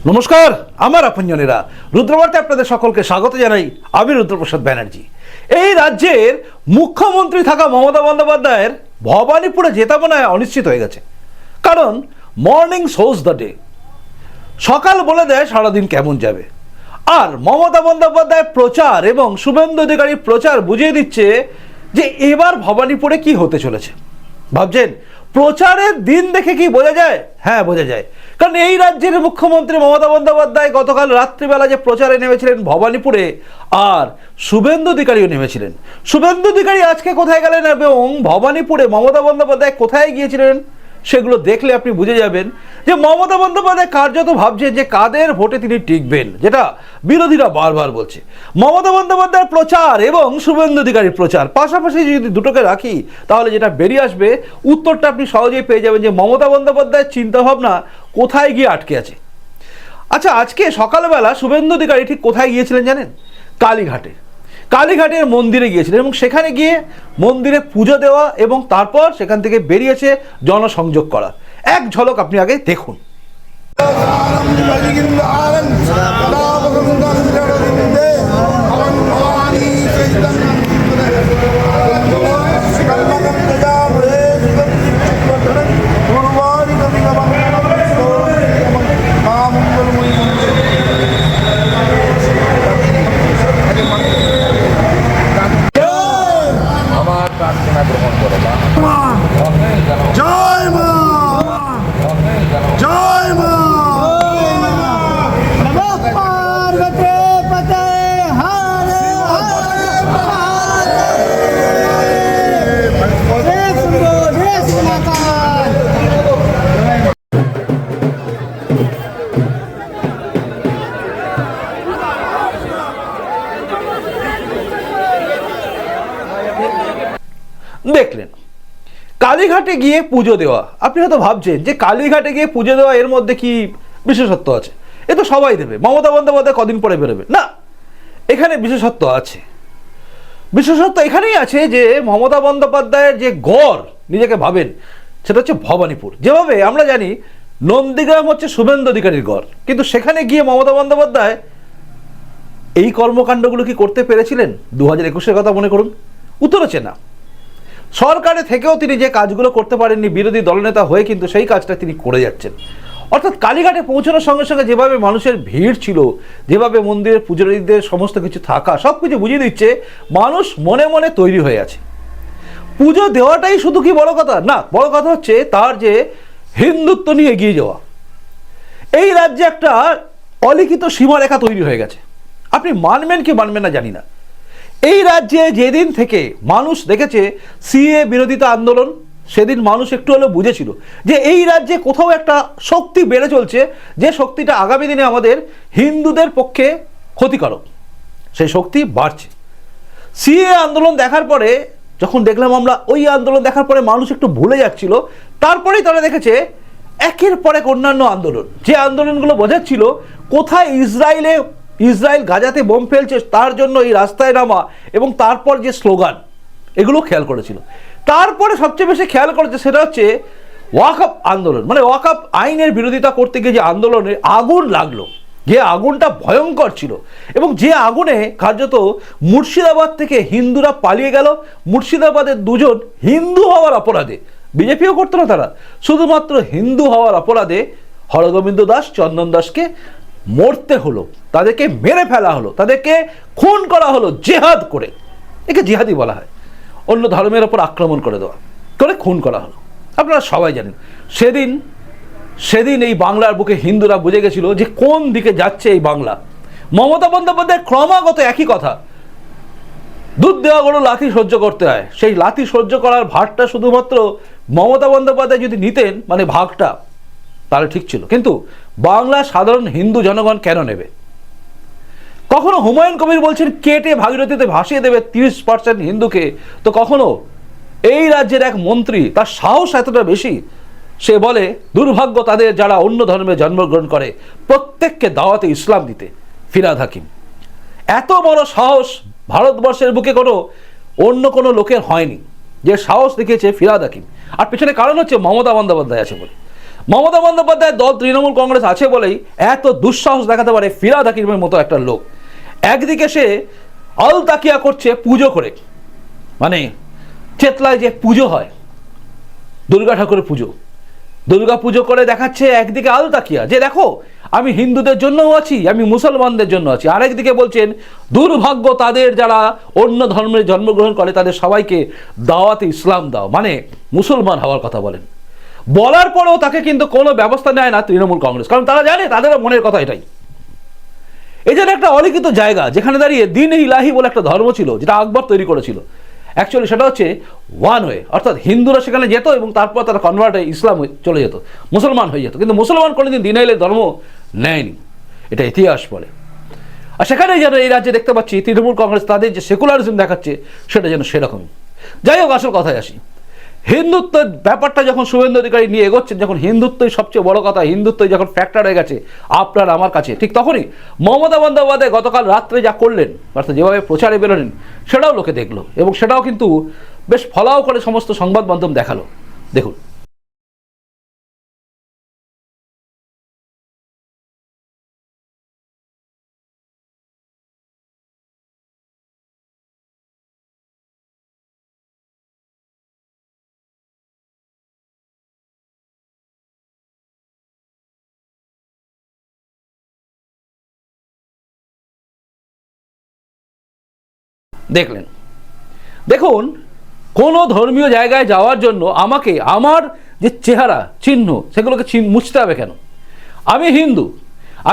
নমস্কার, আমার আপনজনেরা, রুদ্রবার্তায় আপনাদের সকলকে স্বাগত জানাই। আমি রুদ্রপ্রসাদ ব্যানার্জি। এই রাজ্যের মুখ্যমন্ত্রী থাকা মমতা বন্দ্যোপাধ্যায়ের ভবানীপুরে জেতা মনে হয় অনিশ্চিত হয়ে গেছে। কারণ মর্নিং শোজ দ্য ডে, সকাল বলে দেয় সারাদিন কেমন যাবে। আর মমতা বন্দ্যোপাধ্যায় প্রচার এবং শুভেন্দু অধিকারীর প্রচার বুঝিয়ে দিচ্ছে যে এবার ভবানীপুরে কি হতে চলেছে। ভাবছেন প্রচারের দিন দেখে কি বোঝা যায়? হ্যাঁ, বোঝা যায়। কারণ এই রাজ্যের মুখ্যমন্ত্রী মমতা বন্দ্যোপাধ্যায় গতকাল রাত্রিবেলা যে প্রচারে নেমেছিলেন ভবানীপুরে, আর শুভেন্দু অধিকারীও নেমেছিলেন। শুভেন্দু অধিকারী আজকে কোথায় গেলেন এবং ভবানীপুরে মমতা বন্দ্যোপাধ্যায় কোথায় গিয়েছিলেন সেগুলো দেখলে আপনি বুঝে যাবেন যে মমতা বন্দ্যোপাধ্যায় কার্যত ভাবছেন যে কাদের ভোটে তিনি টিকবেন, যেটা বিরোধীরা বারবার বলছে। মমতা বন্দ্যোপাধ্যায়ের প্রচার এবং শুভেন্দু অধিকারীর প্রচার পাশাপাশি যদি দুটোকে রাখি তাহলে যেটা বেরিয়ে আসবে, উত্তরটা আপনি সহজেই পেয়ে যাবেন যে মমতা বন্দ্যোপাধ্যায়ের চিন্তাভাবনা কোথায় গিয়ে আটকে আছে। আচ্ছা, আজকে সকালবেলা শুভেন্দু অধিকারী ঠিক কোথায় গিয়েছিলেন জানেন? কালীঘাটে। কালীঘাটের মন্দিরে গিয়েছিলেন এবং সেখানে গিয়ে মন্দিরে পুজো দেওয়া এবং তারপর সেখান থেকে বেরিয়েছে জনসংযোগ করা। এক ঝলক আপনি আগে দেখুন। দেখলেন কালীঘাটে গিয়ে পুজো দেওয়া। আপনি হয়তো ভাবছেন যে কালীঘাটে গিয়ে পুজো দেওয়া এর মধ্যে কি বিশেষত্ব আছে? এ তো সবাই দেবে, মমতা বন্দ্যোপাধ্যায় কদিন পরে বেরোবে না। এখানে বিশেষত্ব আছে। বিশেষত্ব এখানেই আছে যে মমতা বন্দ্যোপাধ্যায়ের যে গড় নিজেকে ভাবেন, সেটা হচ্ছে ভবানীপুর। যেভাবে আমরা জানি নন্দীগ্রাম হচ্ছে শুভেন্দু অধিকারীর গড়, কিন্তু সেখানে গিয়ে মমতা বন্দ্যোপাধ্যায় এই কর্মকাণ্ডগুলো কি করতে পেরেছিলেন? 2021-এর কথা মনে করুন। উত্তর হচ্ছে না। সরকারে থেকেও তিনি যে কাজগুলো করতে পারেননি, বিরোধী দলনেতা হয়ে কিন্তু সেই কাজটা তিনি করে যাচ্ছেন। অর্থাৎ কালীঘাটে পৌঁছানোর সঙ্গে সঙ্গে যেভাবে মানুষের ভিড় ছিল, যেভাবে মন্দিরের পূজারীদের সমস্ত কিছু থাকা, সব কিছু বুঝিয়ে দিচ্ছে মানুষ মনে মনে তৈরি হয়ে আছে। পুজো দেওয়াটাই শুধু কি বড় কথা? না, বড় কথা হচ্ছে তার যে হিন্দুত্ব নিয়ে এগিয়ে যাওয়া। এই রাজ্যে একটা অলিখিত সীমারেখা তৈরি হয়ে গেছে। আপনি মানবেন কি মানবেন না জানি না। এই রাজ্যে যেদিন থেকে মানুষ দেখেছে সিএ বিরোধিতা আন্দোলন, সেদিন মানুষ একটু হলেও বুঝেছিল যে এই রাজ্যে কোথাও একটা শক্তি বেড়ে চলছে, যে শক্তিটা আগামী দিনে আমাদের হিন্দুদের পক্ষে ক্ষতিকারক। সেই শক্তি বাড়ছে। সিএ আন্দোলন দেখার পরে যখন দেখলাম আমরা, ওই আন্দোলন দেখার পরে মানুষ একটু ভুলে যাচ্ছিল। তারপরেই তারা দেখেছে একের পর এক অন্যান্য আন্দোলন, যে আন্দোলনগুলো বোঝাচ্ছিল কোথায় ইসরায়েল গাজাতে বোম ফেলছে, তার জন্য এই রাস্তায় নামা, এবং তারপর যে স্লোগান, এগুলো খেয়াল করেছিল। তারপরে সবচেয়ে বেশি খেয়াল করেছে সেটা হচ্ছে ওয়াকআপ আন্দোলন। মানে ওয়াকআপ আইনের বিরোধিতা করতে গিয়ে যে আন্দোলনে আগুন লাগলো, যে আগুনটা ভয়ঙ্কর ছিল, এবং যে আগুনে কার্যত মুর্শিদাবাদ থেকে হিন্দুরা পালিয়ে গেল। মুর্শিদাবাদের দুজন হিন্দু হওয়ার অপরাধে, বিজেপিও করতো না তারা, শুধুমাত্র হিন্দু হওয়ার অপরাধে হরগোবিন্দ দাস, চন্দন দাসকে মরতে হলো, তাদেরকে মেরে ফেলা হলো, তাদেরকে খুন করা হলো জেহাদ করে। একে জিহাদি বলা হয়। অন্য ধর্মের ওপর আক্রমণ করে দেওয়া, করে খুন করা হলো। আপনারা সবাই জানেন সেদিন এই বাংলার বুকে হিন্দুরা বুঝে গেছিল যে কোন দিকে যাচ্ছে এই বাংলা। মমতা বন্দ্যোপাধ্যায় ক্রমাগত একই কথা, দুধ দেওয়া গরু লাথি সহ্য করতে হয়। সেই লাথি সহ্য করার ভাগটা শুধুমাত্র মমতা বন্দ্যোপাধ্যায় যদি নিতেন, মানে ভাগটা, তাহলে ঠিক ছিল। কিন্তু বাংলার সাধারণ হিন্দু জনগণ কেন নেবে? কখনো হুমায়ুন কবির বলছেন কেটে ভাগীরথীতে ভাসিয়ে দেবে 30% হিন্দুকে, তো কখনো এই রাজ্যের এক মন্ত্রী, তার সাহস এতটা বেশি, সে বলে দুর্ভাগ্য তাদের যারা অন্য ধর্মে জন্মগ্রহণ করে, প্রত্যেককে দাওয়াতে ইসলাম দিতে। ফিরহাদ হাকিম, এত বড় সাহস ভারতবর্ষের বুকে অন্য কোনো লোকের হয়নি, যে সাহস দেখিয়েছে ফিরহাদ হাকিম। আর পেছনে কারণ হচ্ছে মমতা বন্দ্যোপাধ্যায় আছে বলে। মমতা বন্দ্যোপাধ্যায়ের দল তৃণমূল কংগ্রেস আছে বলেই এত দুঃসাহস দেখাতে পারে ফিরহাদ হাকিমের মতো একটা লোক। একদিকে সে আল তাকিয়া করছে পুজো করে, মানে চেতলায় যে পুজো হয় দুর্গা ঠাকুরের পুজো, দুর্গা পুজো করে দেখাচ্ছে একদিকে আল তাকিয়া যে দেখো আমি হিন্দুদের জন্যও আছি, আমি মুসলমানদের জন্য আছি। আরেকদিকে বলছেন দুর্ভাগ্য তাদের যারা অন্য ধর্মের জন্মগ্রহণ করে তাদের সবাইকে দাওয়াতে ইসলাম দাও, মানে মুসলমান হওয়ার কথা বলেন। বলার পরেও তাকে কিন্তু কোনো ব্যবস্থা নেয় না তৃণমূল কংগ্রেস, কারণ তারা জানে তাদেরও মনের কথা এটাই। এই জন্য একটা অলিখিত জায়গা যেখানে দাঁড়িয়ে দিন ইলাহি বলে একটা ধর্ম ছিল যেটা আকবর তৈরি করেছিল, অ্যাকচুয়ালি সেটা হচ্ছে ওয়ান ওয়ে, অর্থাৎ হিন্দুরা সেখানে যেত এবং তারপর তারা কনভার্ট হয়ে ইসলাম চলে যেত, মুসলমান হয়ে যেত। কিন্তু মুসলমান কোনোদিন দিন ইলাহি ধর্ম নেয়নি, এটা ইতিহাস বলে। আর সেখানেই যেন এই রাজ্যে দেখতে পাচ্ছি তৃণমূল কংগ্রেস তাদের যে সেকুলারিজম দেখাচ্ছে সেটা যেন সেরকমই। যাই হোক, আসল কথায় আসি। হিন্দুত্বের ব্যাপারটা যখন শুভেন্দু অধিকারী নিয়ে এগোচ্ছেন, যখন হিন্দুত্বই সবচেয়ে বড় কথা, হিন্দুত্বই যখন ফ্যাক্টর হয়ে গেছে আপনার আমার কাছে, ঠিক তখনই মমতা বন্দ্যোপাধ্যায় গতকাল রাত্রে যা করলেন, অর্থাৎ যেভাবে প্রচারে বেরোলেন সেটাও লোকে দেখলো এবং সেটাও কিন্তু বেশ ফলাও করে সমস্ত সংবাদ মাধ্যম দেখালো। দেখুন। দেখলেন, দেখুন, কোনো ধর্মীয় জায়গায় যাওয়ার জন্য আমাকে আমার যে চেহারা চিহ্ন সেগুলোকে মুছতে হবে কেন? আমি হিন্দু,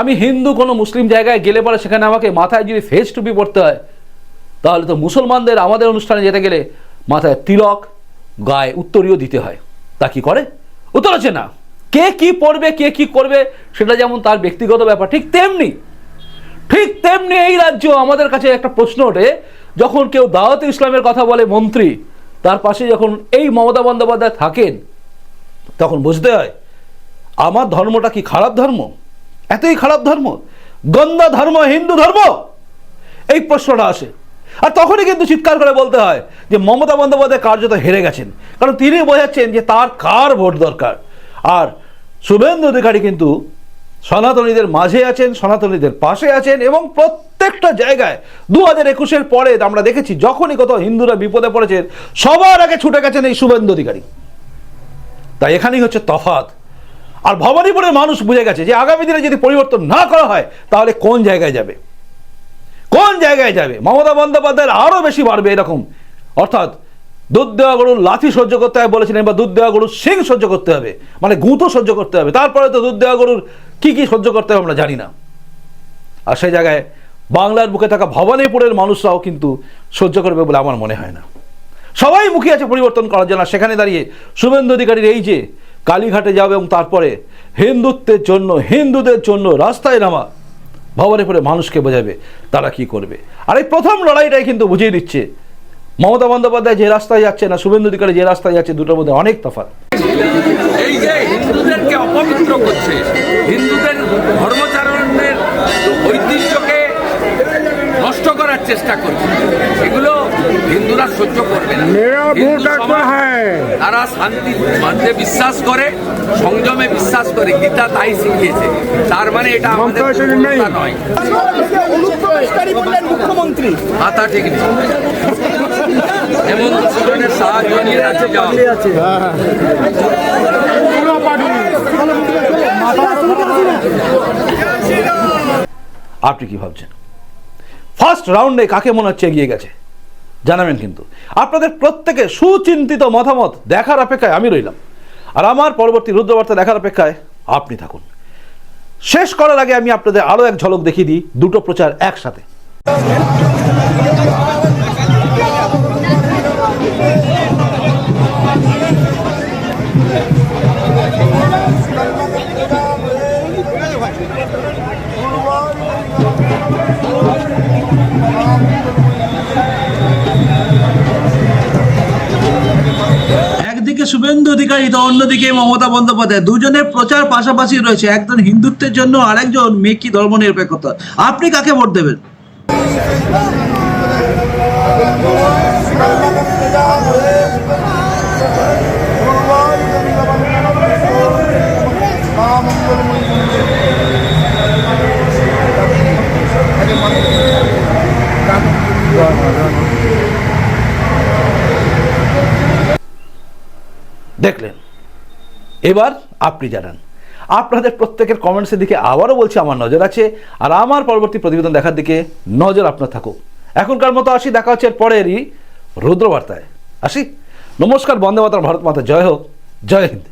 আমি হিন্দু কোনো মুসলিম জায়গায় গেলে পরে সেখানে আমাকে মাথায় যদি ফেস টুপি পড়তে হয়, তাহলে তো মুসলমানদের আমাদের অনুষ্ঠানে যেতে গেলে মাথায় তিলক, গায়ে উত্তরীয় দিতে হয়। তা কি করে? উত্তর হচ্ছে না। কে কি পড়বে, কে কি করবে সেটা যেমন তার ব্যক্তিগত ব্যাপার, ঠিক তেমনি এই রাজ্য আমাদের কাছে একটা প্রশ্ন ওঠে, যখন কেউ দাওয়াতে ইসলামের কথা বলে মন্ত্রী, তার পাশে যখন এই মমতা বন্দ্যোপাধ্যায় থাকেন, তখন বুঝতে হয় আমার ধর্মটা কি খারাপ ধর্ম? এতই খারাপ ধর্ম, গন্দা ধর্ম, হিন্দু ধর্ম? এই প্রশ্নটা আসে। আর তখনই কিন্তু চিৎকার করে বলতে হয় যে মমতা বন্দ্যোপাধ্যায় কার্যত হেরে গেছেন, কারণ তিনি বোঝাচ্ছেন যে তার কার ভোট দরকার। আর শুভেন্দু অধিকারী কিন্তু সনাতনীদের মাঝে আছেন, সনাতনীদের পাশে আছেন এবং প্রত্যেকটা জায়গায় 2021-এর পরে আমরা দেখেছি যখনই কোথাও হিন্দুরা বিপদে পড়েছেন সবার আগে ছুটে গেছেন এই শুভেন্দু অধিকারী। তাই এখানেই হচ্ছে তফাৎ। আর ভবানীপুরের মানুষ বুঝে গেছে যে আগামী দিনে যদি পরিবর্তন না করা হয় তাহলে কোন জায়গায় যাবে, কোন জায়গায় যাবে। মমতা বন্দ্যোপাধ্যায়ের আরও বেশি বাড়বে এরকম, অর্থাৎ দুধ দেওয়া গরুর লাথি সহ্য করতে হবে বলেছিলেন, বা দুধ দেওয়া গরুর শিং সহ্য করতে হবে, মানে গুঁতো সহ্য করতে হবে, তারপরে তো দুধ দেওয়া গরুর কি কি সহ্য করতে হবে আমরা জানি না। আর সেই জায়গায় বাংলার বুকে থাকা ভবানীপুরের মানুষরাও কিন্তু সহ্য করবে বলে আমার মনে হয় না। সবাই মুখে আছে পরিবর্তন করার জন্য। সেখানে দাঁড়িয়ে শুভেন্দু অধিকারীর এই যে কালীঘাটে যাবে এবং তারপরে হিন্দুত্বের জন্য, হিন্দুদের জন্য রাস্তায় নামা, ভবানীপুরের মানুষকে বোঝাবে তারা কি করবে। আর এই প্রথম লড়াইটাই কিন্তু বুঝিয়ে দিচ্ছে মমতা বন্দ্যোপাধ্যায় যে রাস্তায় যাচ্ছে না শুভেন্দু অধিকারী যে রাস্তায় যাচ্ছে, দুটোর মধ্যে অনেক তফাৎ। এই যে হিন্দুদেরকে অপবিত্র করছে, হিন্দুদের ধর্মচারণের ঐতিহ্যকে নষ্ট করার চেষ্টা করছে, এগুলো হিন্দুরা সহ্য করবে না। তারা শান্তির মধ্যে বিশ্বাস করে, সংযমে বিশ্বাস করে, গীতা তাই শিখিয়েছে। তার মানে এটা আমাদের নয়। মুখ্যমন্ত্রী মাথা ঠিক নেই, হেমন্ত সোরেনের সাহায্য নিয়ে আছে। আপনি কি ভাবছেন ফার্স্ট রাউন্ডে কাকে মনে হচ্ছে এগিয়ে গেছে জানাবেন। কিন্তু আপনাদের প্রত্যেকে সুচিন্তিত মতামত দেখার অপেক্ষায় আমি রইলাম, আর আমার পরবর্তী রুদ্রবার্তা দেখার অপেক্ষায় আপনি থাকুন। শেষ করার আগে আমি আপনাদের আরো এক ঝলক দেখিয়ে দিই দুটো প্রচার একসাথে। একদিকে শুভেন্দু অধিকারী তো অন্যদিকে মমতা বন্দ্যোপাধ্যায়, দুজনের প্রচার পাশাপাশি রয়েছে, একজন হিন্দুত্বের জন্য আর একজন মেকি ধর্মনিরপেক্ষতা। আপনি কাকে ভোট দেবেন? দেখলেন, এবার আপনি জানান। আপনাদের প্রত্যেকের কমেন্টসের দিকে আবারও বলছি আমার নজর আছে, আর আমার পরবর্তী প্রতিবেদন দেখার দিকে নজর আপনার থাকুক। এখনকার মতো আসি, দেখা হচ্ছে এর পরেরই রুদ্রবার্তায়। আসি, নমস্কার, বন্দে মাতরম, ভারত মাতা জয় হোক, জয় হিন্দ।